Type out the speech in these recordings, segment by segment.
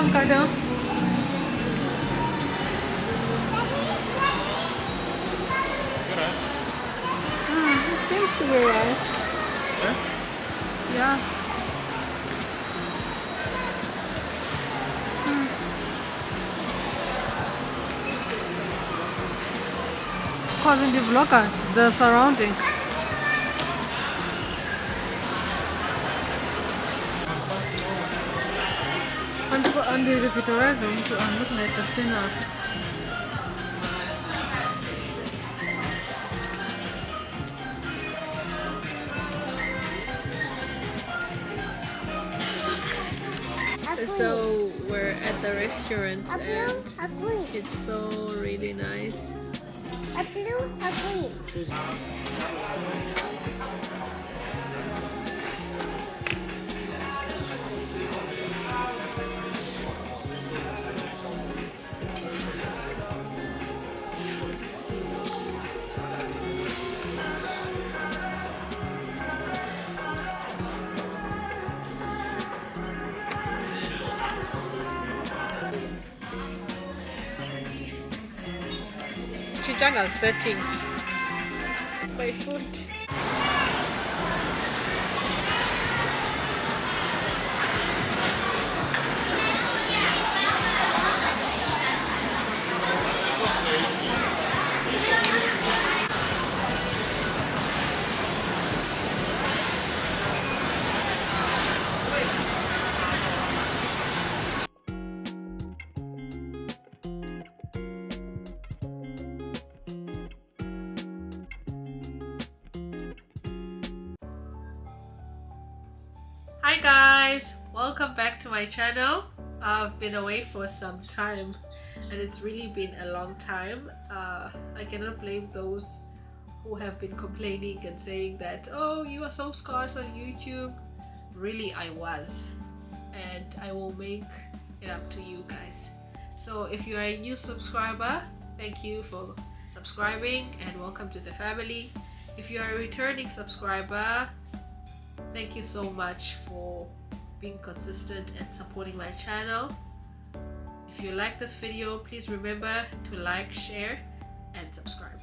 Come, Carter. It seems to be right. Yeah. Causing the vlogger, the surrounding. Andi rivitoroso mtu look like a sinner. So we're at the restaurant and it's so really nice. A blue, a green. Chijanga settings. My food. Hi guys, welcome back to my channel. I've been away for some time and it's really been a long time. I cannot blame those who have been complaining and saying that, oh, you are so scarce on YouTube. Really, I was, and I will make it up to you guys. So if you are a new subscriber, thank you for subscribing and welcome to the family. If you are a returning subscriber, thank you so much for being consistent and supporting my channel. If you like this video, please remember to like, share and subscribe.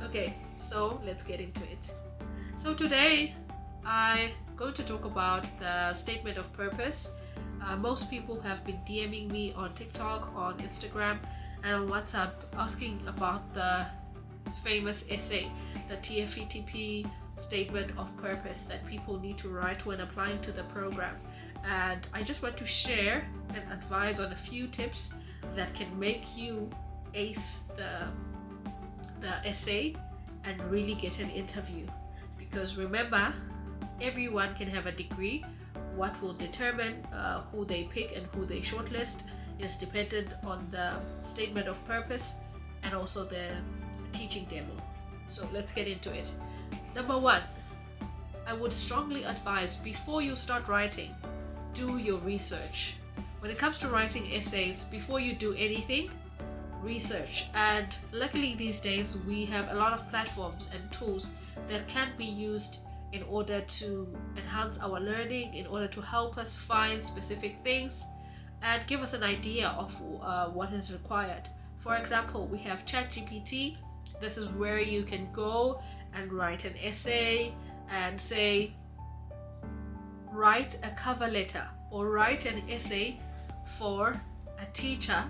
Okay, so let's get into it. So today I'm going to talk about the statement of purpose. Most people have been DMing me on TikTok, on Instagram and on WhatsApp asking about the famous essay, the TFETP statement of purpose that people need to write when applying to the program. And I just want to share and advise on a few tips that can make you ace the essay and really get an interview. Because remember, everyone can have a degree. What will determine who they pick and who they shortlist is dependent on the statement of purpose and also the teaching demo. So let's get into it. Number one, I would strongly advise before you start writing, do your research. When it comes to writing essays, before you do anything, research. And luckily these days we have a lot of platforms and tools that can be used in order to enhance our learning, in order to help us find specific things and give us an idea of what is required. For example, we have ChatGPT. This is where you can go and write an essay and say, write a cover letter or write an essay for a teacher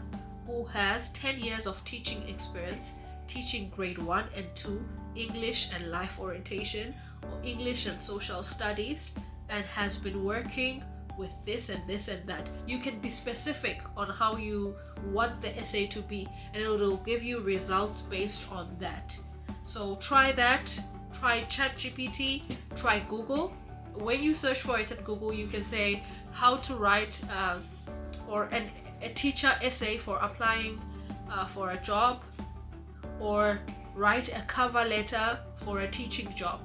who has 10 years of teaching experience, teaching grade 1 and 2 English and life orientation or English and social studies, and has been working with this and this and that. You can be specific on how you want the essay to be and it will give you results based on that. So try that, try ChatGPT, try Google. When you search for it at Google, you can say how to write a teacher essay for applying for a job, or write a cover letter for a teaching job.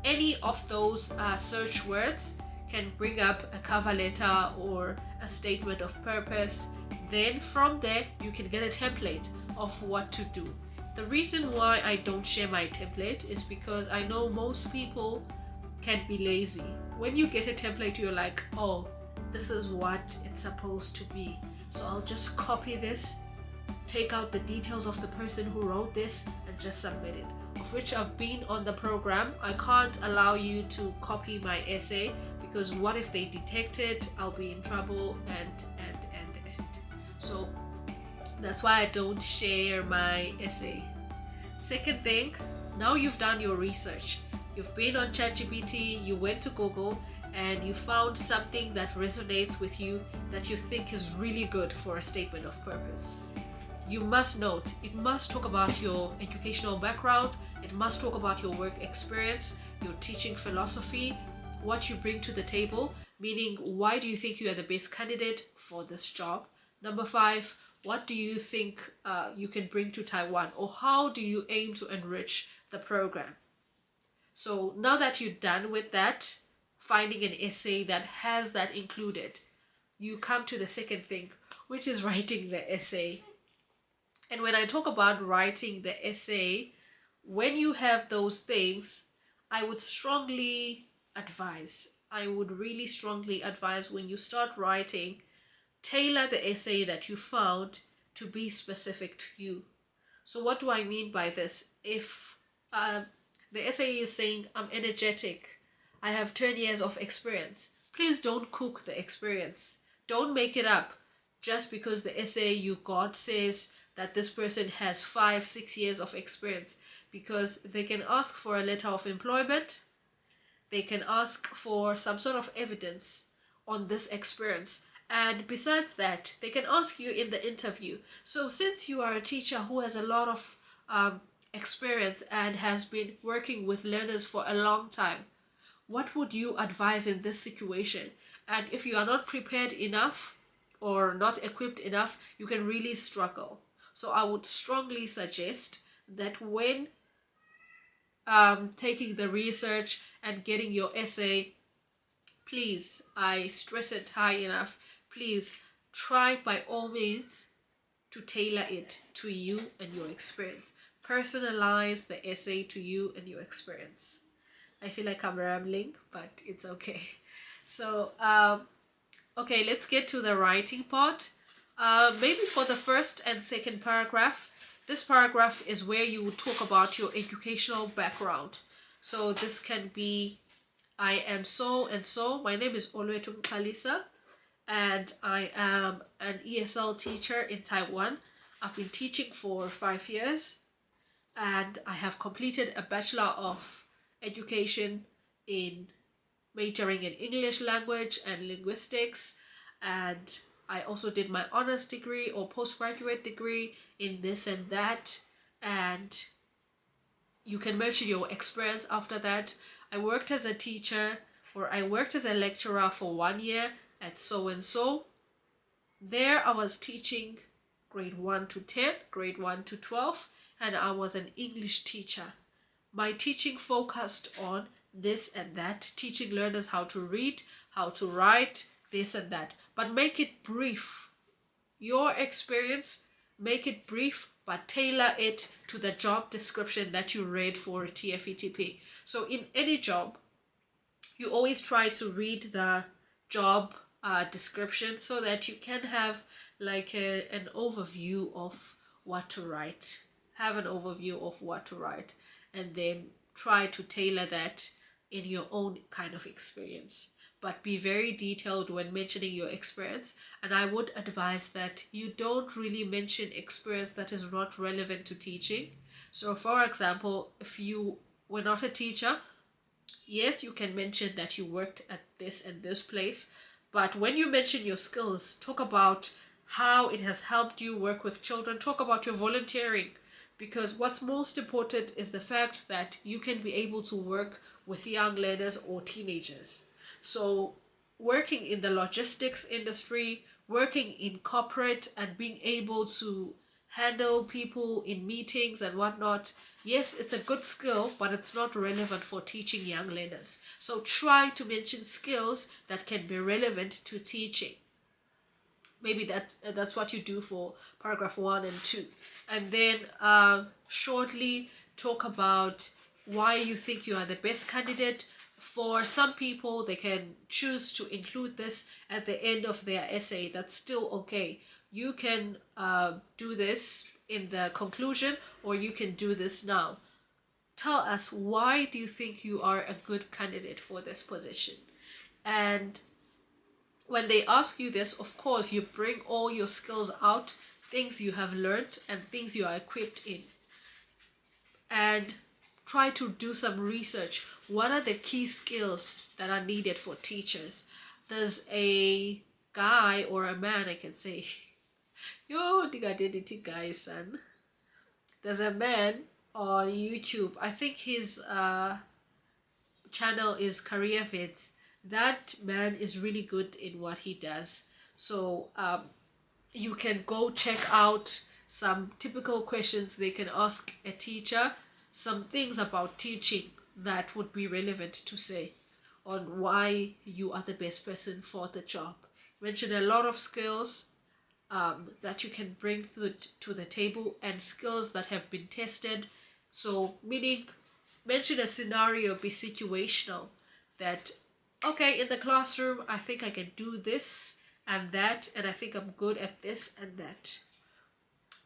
Any of those search words can bring up a cover letter or a statement of purpose. Then from there you can get a template of what to do. The reason why I don't share my template is because I know most people can be lazy. When you get a template, you're like, oh, this is what it's supposed to be. So I'll just copy this, take out the details of the person who wrote this, and just submit it. Of which I've been on the program. I can't allow you to copy my essay, because what if they detect it? I'll be in trouble and. So that's why I don't share my essay. Second thing, now you've done your research. You've been on ChatGPT, you went to Google, and you found something that resonates with you, that you think is really good for a statement of purpose. You must note, it must talk about your educational background, it must talk about your work experience, your teaching philosophy, what you bring to the table, meaning why do you think you are the best candidate for this job? Number 5, what do you think you can bring to Taiwan, or how do you aim to enrich the program? So now that you're done with that, finding an essay that has that included, you come to the second thing, which is writing the essay. And when I talk about writing the essay, when you have those things, I would really strongly advise when you start writing, tailor the essay that you found to be specific to you. So what do I mean by this? If the essay is saying, I'm energetic, I have 10 years of experience, please don't cook the experience. Don't make it up just because the essay you got says that this person has 5-6 years of experience, because they can ask for a letter of employment, they can ask for some sort of evidence on this experience, and besides that, they can ask you in the interview. So since you are a teacher who has a lot of experience and has been working with learners for a long time, what would you advise in this situation? And if you are not prepared enough or not equipped enough, you can really struggle. So I would strongly suggest that when taking the research and getting your essay, please, I stress it high enough, please try by all means to tailor it to you and your experience. Personalize the essay to you and your experience. I feel like I'm rambling, but it's okay. So, okay, let's get to the writing part. Maybe for the first and second paragraph, this paragraph is where you would talk about your educational background. So this can be, I am so and so. My name is Oluwetun Kalisa, and I am an ESL teacher in Taiwan. I've been teaching for 5 years, and I have completed a Bachelor of Education in majoring in English language and linguistics, and I also did my honors degree or postgraduate degree in this and that, and you can mention your experience after that. I worked as a teacher, or I worked as a lecturer for 1 year at so and so. There I was teaching grade 1 to 10, grade 1 to 12, and I was an English teacher. My teaching focused on this and that, teaching learners how to read, how to write, this and that. But make it brief. Your experience, make it brief, but tailor it to the job description that you read for TFETP. So in any job, you always try to read the job description so that you can have like an overview of what to write. Have an overview of what to write, and then try to tailor that in your own kind of experience. But be very detailed when mentioning your experience, and I would advise that you don't really mention experience that is not relevant to teaching. So for example, if you were not a teacher, yes, you can mention that you worked at this and this place, but when you mention your skills, talk about how it has helped you work with children, talk about your volunteering, because what's most important is the fact that you can be able to work with young learners or teenagers. So working in the logistics industry, working in corporate, and being able to handle people in meetings and whatnot, yes, it's a good skill, but it's not relevant for teaching young learners. So try to mention skills that can be relevant to teaching. Maybe that's what you do for paragraph 1 and 2. And then shortly talk about why you think you are the best candidate. For some people, they can choose to include this at the end of their essay. That's still okay. you can do this in the conclusion, or you can do this now. Tell us, why do you think you are a good candidate for this position? And when they ask you this, of course, you bring all your skills out, things you have learned and things you are equipped in. And try to do some research. What are the key skills that are needed for teachers? There's a guy or a man, I can say. Yo, diga guys, son. There's a man on YouTube. I think his channel is Career Vids. That man is really good in what he does. So you can go check out some typical questions they can ask a teacher, some things about teaching that would be relevant to say on why you are the best person for the job. Mention a lot of skills that you can bring to the table, and skills that have been tested. So meaning, mention a scenario, be situational, that okay, in the classroom I think I can do this and that, and I think I'm good at this and that.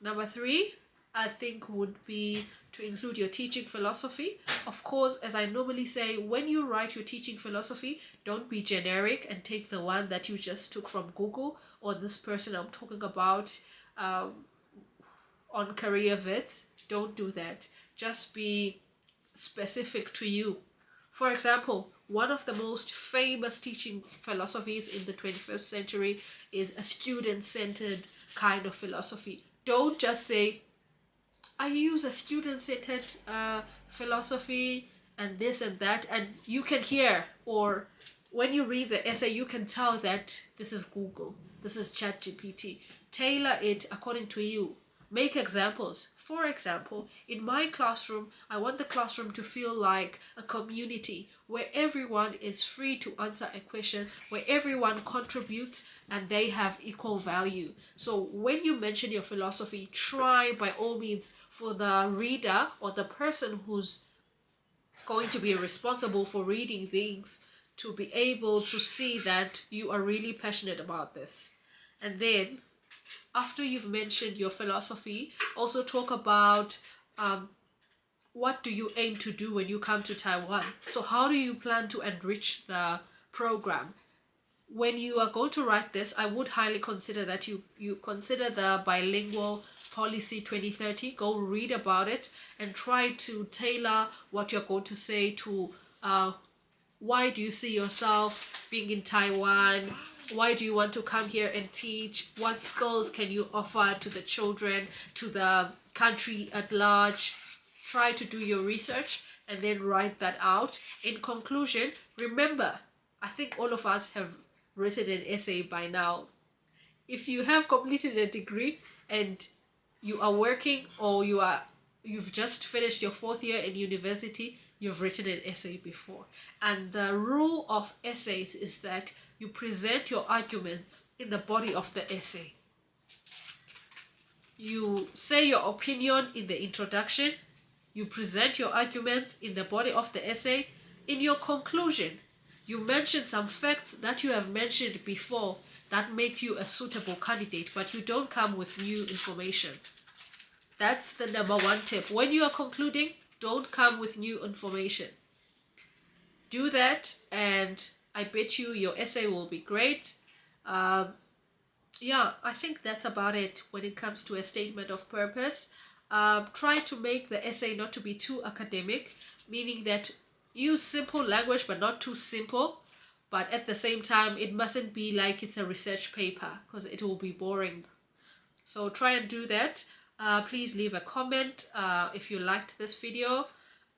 Number 3, I think, would be to include your teaching philosophy. Of course, as I normally say, when you write your teaching philosophy, don't be generic and take the one that you just took from Google, or this person I'm talking about on Career Vids. Don't do that. Just be specific to you. For example, one of the most famous teaching philosophies in the 21st century is a student-centered kind of philosophy. Don't just say, I use a student-centered philosophy and this and that, and you can hear, or when you read the essay, you can tell that this is Google, this is ChatGPT. Tailor it according to you. Make examples. For example, in my classroom, I want the classroom to feel like a community where everyone is free to answer a question, where everyone contributes and they have equal value. So when you mention your philosophy, try by all means for the reader or the person who's going to be responsible for reading things to be able to see that you are really passionate about this. And then after you've mentioned your philosophy, also talk about what do you aim to do when you come to Taiwan. So how do you plan to enrich the program? When you are going to write this, I would highly consider that you consider the bilingual policy 2030. Go read about it and try to tailor what you're going to say to why do you see yourself being in Taiwan? Why do you want to come here and teach? What skills can you offer to the children, to the country at large? Try to do your research and then write that out. In conclusion, remember, I think all of us have written an essay by now. If you have completed a degree and you are working, or you've just finished your 4th year in university, you've written an essay before. And the rule of essays is that you present your arguments in the body of the essay. You say your opinion in the introduction. You present your arguments in the body of the essay. In your conclusion, you mention some facts that you have mentioned before that make you a suitable candidate, but you don't come with new information. That's the number 1 tip. When you are concluding, don't come with new information. Do that, and I bet you your essay will be great. Yeah, I think that's about it when it comes to a statement of purpose. Try to make the essay not to be too academic, meaning that use simple language but not too simple. But at the same time, it mustn't be like it's a research paper, because it will be boring. So try and do that. Please leave a comment if you liked this video.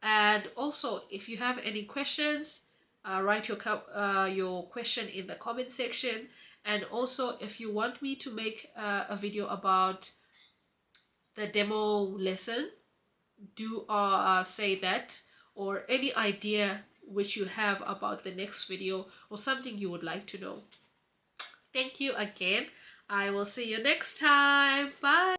And also, if you have any questions, write your question in the comment section. And also, if you want me to make a video about the demo lesson, do say that, or any idea which you have about the next video, or something you would like to know. Thank you again. I will see you next time. Bye.